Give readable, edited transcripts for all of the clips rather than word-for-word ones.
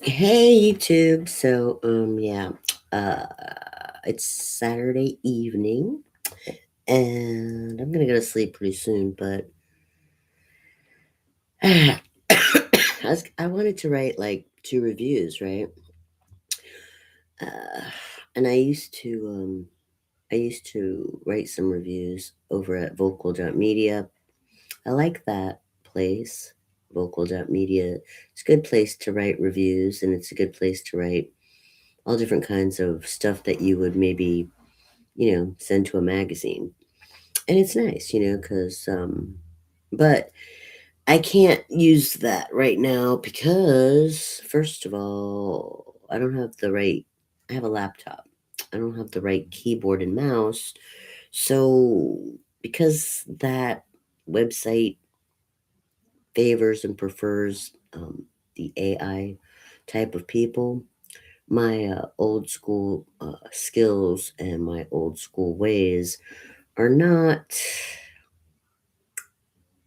Hey YouTube. Uh it's Saturday evening and I'm gonna go to sleep pretty soon, but I wanted to write like two reviews, right? Uh and I used to write some reviews over at Vocal.media. I like that place, Vocal.media. It's a good place to write reviews, and it's a good place to write all different kinds of stuff that you would maybe send to a magazine. And it's nice, but I can't use that right now because, first of all, I have a laptop. I don't have the right keyboard and mouse. So, because that website favors and prefers the AI type of people, my old school skills and my old school ways are not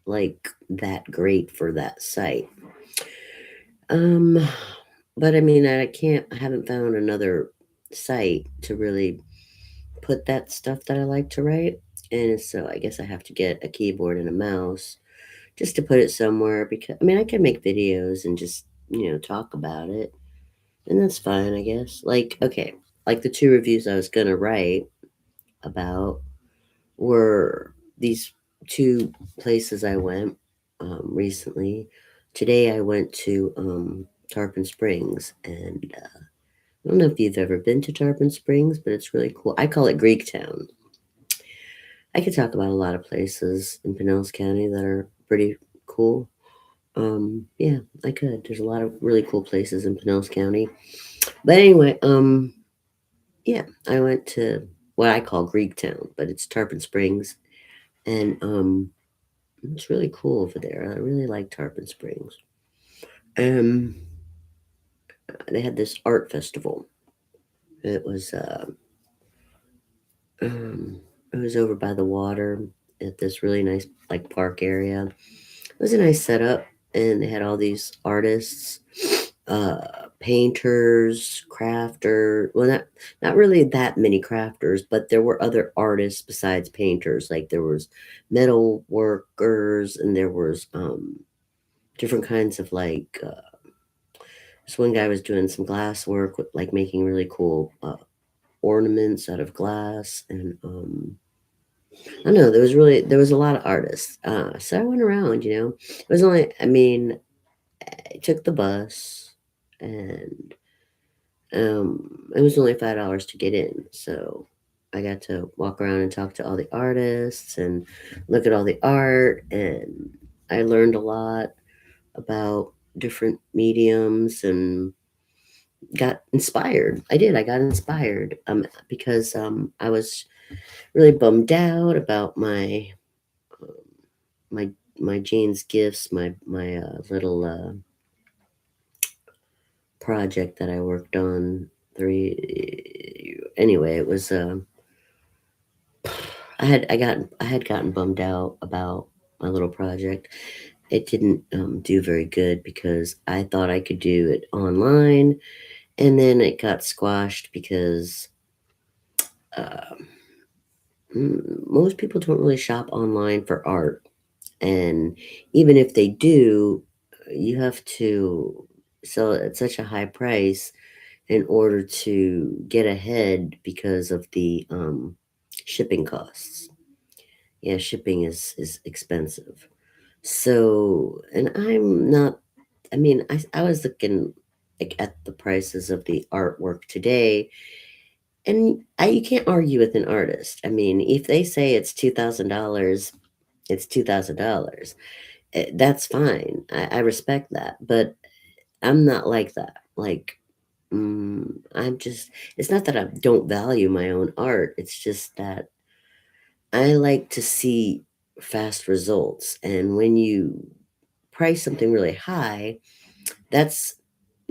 like that great for that site. Um, but I mean, I haven't found another site to really put that stuff that I like to write. And so I guess I have to get a keyboard and a mouse just to put it somewhere because I mean, I can make videos and just, talk about it. And that's fine, I guess. Like, okay, like the two reviews I was going to write about were these two places I went recently. Today I went to Tarpon Springs, and I don't know if you've ever been to Tarpon Springs, but it's really cool. I call it Greek Town. I could talk about a lot of places in Pinellas County that are pretty cool. Yeah, I could. There's a lot of really cool places in Pinellas County. But anyway, yeah, I went to what I call Greek Town, but it's Tarpon Springs, and it's really cool over there. I really like Tarpon Springs. Um, they had this art festival. It was uh, um, it was over by the water at this really nice like park area. It was a nice setup, and they had all these artists, uh, painters, crafters. Well, not really that many crafters, but there were other artists besides painters. Like there was metal workers, and there was different kinds of this one guy was doing some glass work, with, like making really cool ornaments out of glass, and I don't know. There was a lot of artists. So I went around. It was only. I mean, I took the bus, and it was only $5 to get in. So I got to walk around and talk to all the artists and look at all the art, and I learned a lot about different mediums and got inspired. I did. I got inspired because I was really bummed out about um, my my Jane's gifts, my little project that I worked on. Three anyway, it was I had gotten bummed out about my little project. It didn't do very good because I thought I could do it online, and then it got squashed because uh, most people don't really shop online for art. And even if they do, you have to sell it at such a high price in order to get ahead because of the shipping costs. Yeah, shipping is expensive. So, and I'm not. I mean, I was looking like at the prices of the artwork today, and you can't argue with an artist. I mean, if they say it's $2,000, it's $2,000. That's fine. I respect that, but I'm not like that. Like, I'm just. It's not that I don't value my own art. It's just that I like to see fast results, and when you price something really high, that's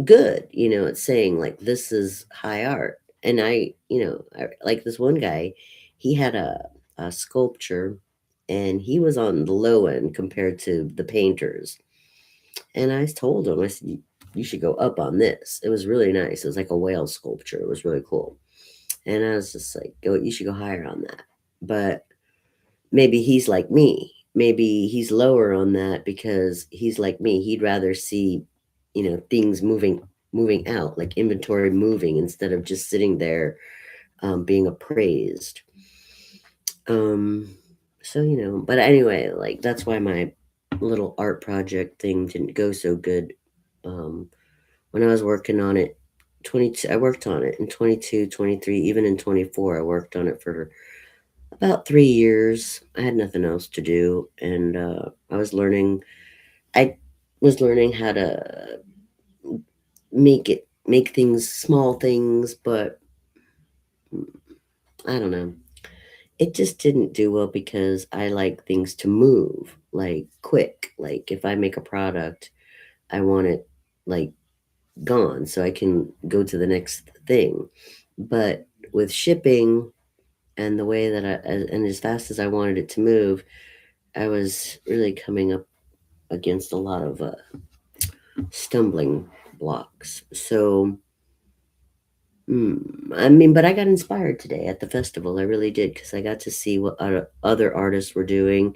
good. It's saying like this is high art, and like this one guy, he had a sculpture, and he was on the low end compared to the painters. And I told him, I said, you should go up on this. It was really nice. It was like a whale sculpture. It was really cool. And I was just like, go, you should go higher on that. But maybe he's like me. Maybe he's lower on that because he's like me. He'd rather see, things moving out, like inventory moving instead of just sitting there being appraised. Um, so but anyway, like that's why my little art project thing didn't go so good. Um, when I was working on it, 22, I worked on it in 22, 23, even in 24, I worked on it for about 3 years. I had nothing else to do, and I was learning how to make things, small things, but I don't know. It just didn't do well because I like things to move, like quick. Like if I make a product, I want it like gone so I can go to the next thing. But with shipping and the way that and as fast as I wanted it to move, I was really coming up against a lot of stumbling blocks. So, I mean, but I got inspired today at the festival. I really did because I got to see what other artists were doing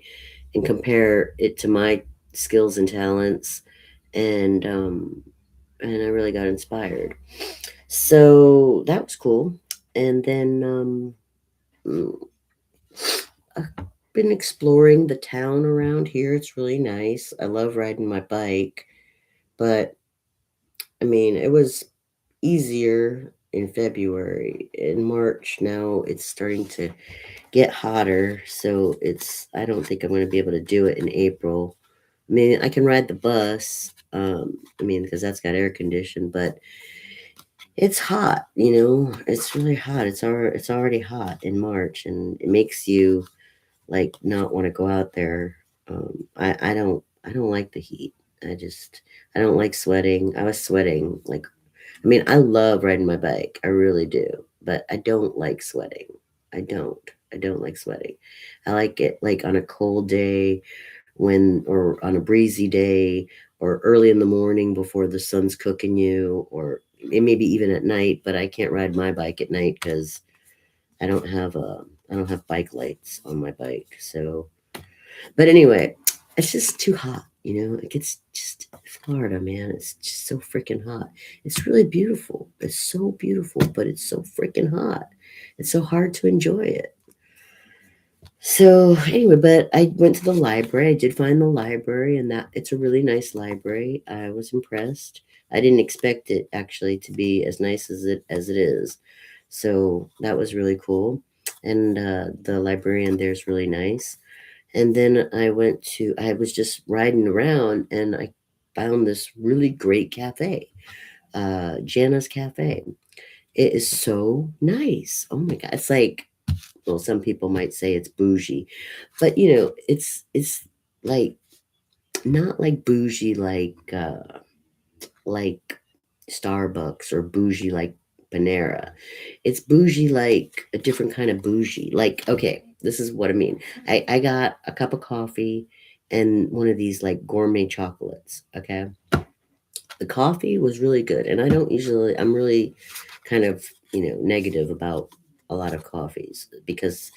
and compare it to my skills and talents, and and I really got inspired. So that was cool. And then mm, I've been exploring the town around here. It's really nice. I love riding my bike, but I mean, it was easier in February. In March, now it's starting to get hotter, so I don't think I'm going to be able to do it in April. I mean, I can ride the bus. I mean, because that's got air conditioned, but it's hot. It's really hot. It's already hot in March, and it makes you like not want to go out there. I don't like the heat. I don't like sweating. I was sweating like, I mean, I love riding my bike. I really do, but I don't like sweating. I don't. I don't like sweating. I like it like on a cold day or on a breezy day, or early in the morning before the sun's cooking you, or maybe even at night, but I can't ride my bike at night because I don't have bike lights on my bike. So, but anyway, it's just too hot. It gets just Florida, man. It's just so freaking hot. It's really beautiful. It's so beautiful, but it's so freaking hot. It's so hard to enjoy it. So anyway, but I went to the library. I did find the library, and that it's a really nice library. I was impressed. I didn't expect it actually to be as nice as it is. So that was really cool. And the librarian there's really nice. And then I was just riding around and I found this really great cafe, Jana's Cafe. It is so nice. Oh my God. It's like, well, some people might say it's bougie, but it's like not like bougie like Starbucks or bougie like Panera. It's bougie like a different kind of bougie. Like, okay, this is what I mean. I got a cup of coffee and one of these like gourmet chocolates. Okay. The coffee was really good. And I'm really kind of, negative about a lot of coffees because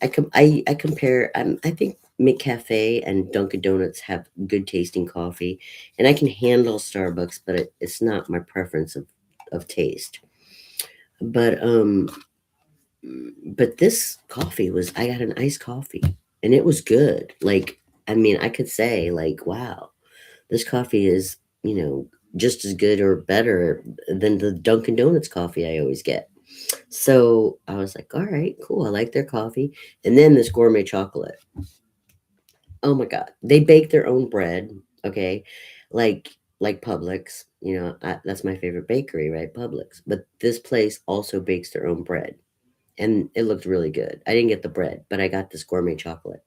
I compare. I think McCafe and Dunkin' Donuts have good tasting coffee, and I can handle Starbucks, but it's not my preference of taste. But this coffee was. I got an iced coffee, and it was good. Like, I mean, I could say like, wow, this coffee is just as good or better than the Dunkin' Donuts coffee I always get. So I was like, all right, cool. I like their coffee. And then this gourmet chocolate. Oh my God. They bake their own bread. Okay. Like Publix, that's my favorite bakery, right? Publix. But this place also bakes their own bread. And it looked really good. I didn't get the bread, but I got this gourmet chocolate.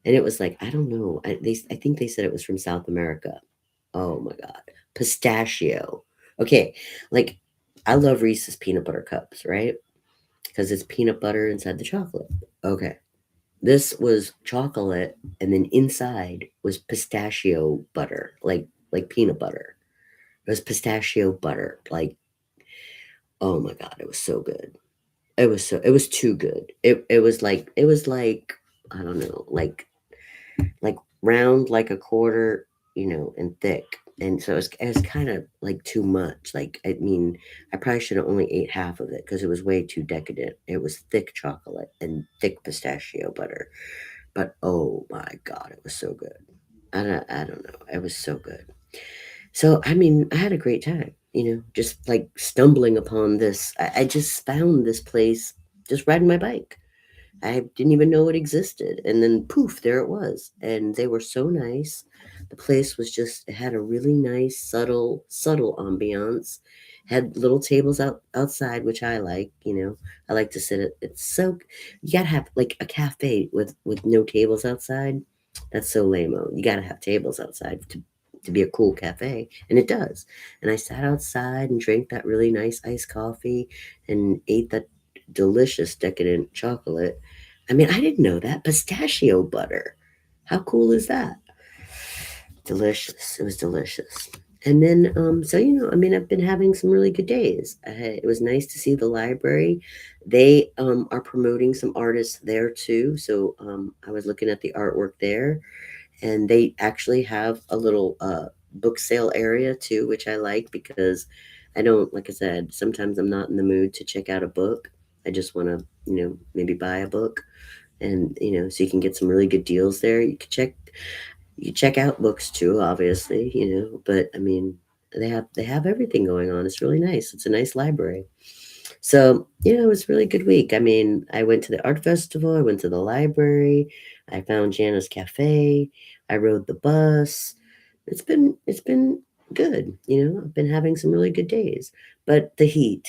And it was like, I don't know. I think they said it was from South America. Oh my God. Pistachio. Okay. Like, I love Reese's peanut butter cups, right? Because it's peanut butter inside the chocolate. Okay. This was chocolate, and then inside was pistachio butter, like peanut butter. It was pistachio butter. Like, oh my God, it was so good. It was too good. It was like I don't know, like round like a quarter, and thick. And so it's kind of like too much. Like, I mean, I probably should have only ate half of it because it was way too decadent. It was thick chocolate and thick pistachio butter. But oh my God, it was so good. I don't know. It was so good. So, I mean, I had a great time, just like stumbling upon this. I just found this place just riding my bike. I didn't even know it existed. And then poof, there it was. And they were so nice. The place was just, it had a really nice, subtle ambiance. Had little tables outside, which I like, I like to sit at it's so you gotta have like a cafe with no tables outside. That's so lame-o. You gotta have tables outside to be a cool cafe. And it does. And I sat outside and drank that really nice iced coffee and ate that delicious decadent chocolate. I mean, I didn't know that. Pistachio butter. How cool is that? Delicious. It was delicious. And then, so, I mean, I've been having some really good days. It was nice to see the library. They are promoting some artists there too. So I was looking at the artwork there, and they actually have a little book sale area too, which I like because I don't, like I said, sometimes I'm not in the mood to check out a book. I just want to, maybe buy a book, and so you can get some really good deals there. You check out books too, obviously, but I mean, they have everything going on. It's really nice. It's a nice library. So, it was a really good week. I mean, I went to the art festival, I went to the library, I found Jana's cafe, I rode the bus. It's been good. I've been having some really good days. But the heat,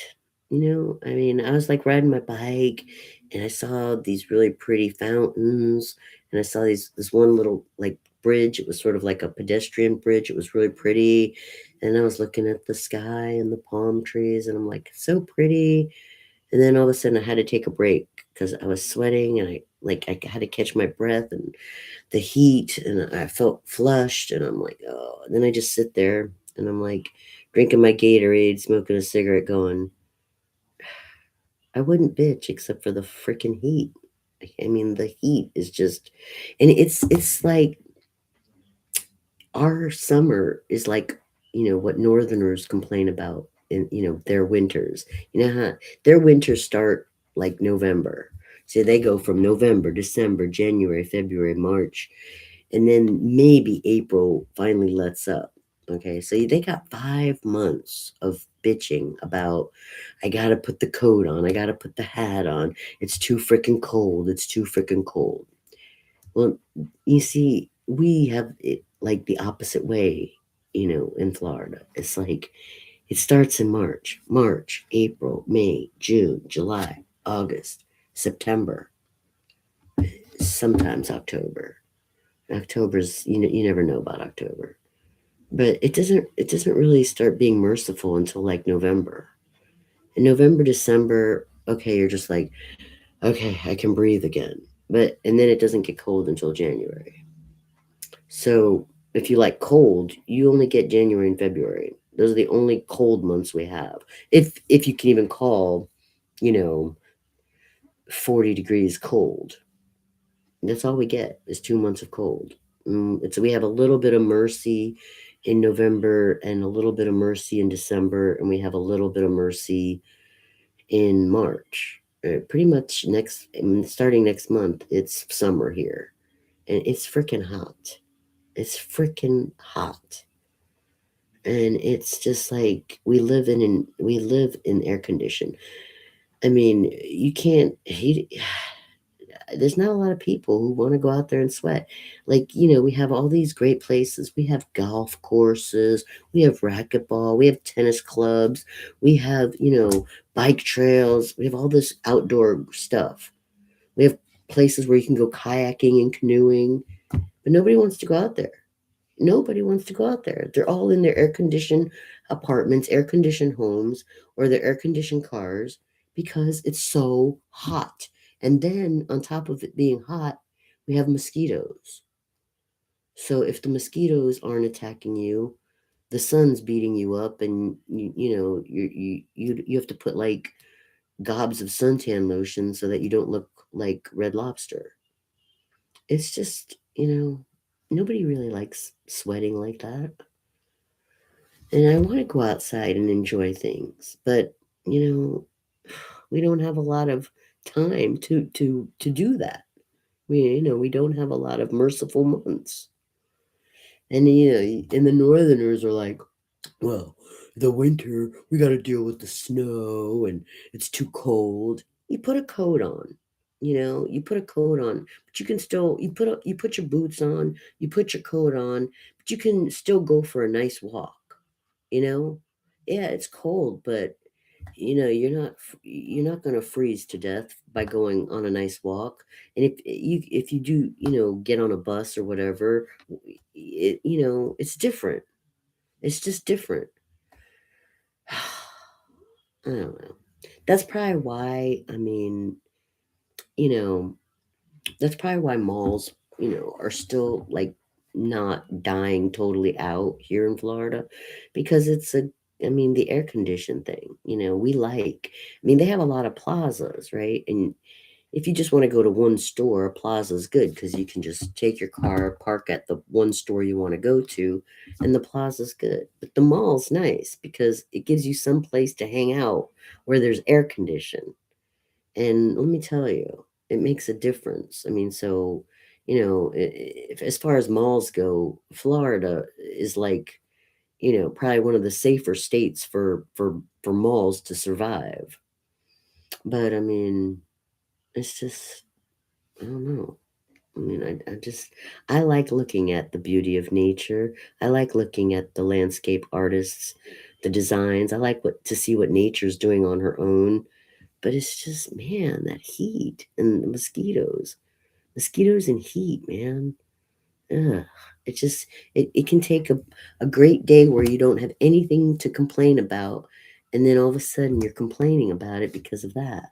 I mean, I was like riding my bike and I saw these really pretty fountains, and I saw this one little like bridge. It was sort of like a pedestrian bridge. It was really pretty. And I was looking at the sky and the palm trees, and I'm like, so pretty. And then all of a sudden I had to take a break because I was sweating, and I had to catch my breath, and the heat, and I felt flushed, and I'm like, oh. And then I just sit there and I'm like drinking my Gatorade, smoking a cigarette, going, I wouldn't bitch except for the freaking heat. I mean, the heat is just, and it's like our summer is like, what Northerners complain about in, their winters. You know how their winters start like November. So they go from November, December, January, February, March, and then maybe April finally lets up. Okay, so they got 5 months of bitching about, I gotta put the coat on, I gotta put the hat on. It's too freaking cold. It's too freaking cold. Well, you see, we have it like the opposite way, in Florida. It's like it starts in March, April, May, June, July, August, September, sometimes October. October's, you never know about October. But it doesn't really start being merciful until like November. In November, December, okay, you're just like, okay, I can breathe again. But and then it doesn't get cold until January. So if you like cold, you only get January and February. Those are the only cold months we have. If you can even call, you know, 40 degrees cold. That's all we get is 2 months of cold. So we have a little bit of mercy in November and a little bit of mercy in December, and we have a little bit of mercy in March. Pretty much starting next month, it's summer here, and it's freaking hot. It's freaking hot, and it's just like we live in air condition. I mean, you can't. There's not a lot of people who want to go out there and sweat. Like, we have all these great places. We have golf courses, we have racquetball, we have tennis clubs, we have, bike trails, we have all this outdoor stuff. We have places where you can go kayaking and canoeing, but nobody wants to go out there. Nobody wants to go out there. They're all in their air conditioned apartments, air conditioned homes, or their air conditioned cars because it's so hot. And then on top of it being hot, we have mosquitoes. So if the mosquitoes aren't attacking you, the sun's beating you up, and you have to put like gobs of suntan lotion so that you don't look like Red Lobster. It's just, nobody really likes sweating like that. And I want to go outside and enjoy things, but you know, we don't have a lot of time to do that. We don't have a lot of merciful months. And and the northerners are like, well, the winter, we got to deal with the snow and it's too cold. You put a coat on, you put a coat on, but you can still, you put your boots on, you put your coat on, but you can still go for a nice walk, you know? Yeah, it's cold, but you're not going to freeze to death by going on a nice walk. And if you do, get on a bus or whatever, it's different. It's just different. I don't know. That's probably why, you know, that's probably why malls, are still like not dying totally out here in Florida, because the air conditioned thing, they have a lot of plazas, right? And if you just want to go to one store, a plaza is good because you can just take your car, park at the one store you want to go to, and the plaza's good. But the mall's nice because it gives you some place to hang out where there's air condition. And let me tell you, it makes a difference. So, as far as malls go, Florida is like, probably one of the safer states for malls to survive. But it's just, I don't know. I like looking at the beauty of nature. I like looking at the landscape artists, the designs. I like to see what nature's doing on her own. But it's just, man, that heat and the mosquitoes and heat, man. Ugh. It just, it can take a great day where you don't have anything to complain about. And then all of a sudden you're complaining about it because of that.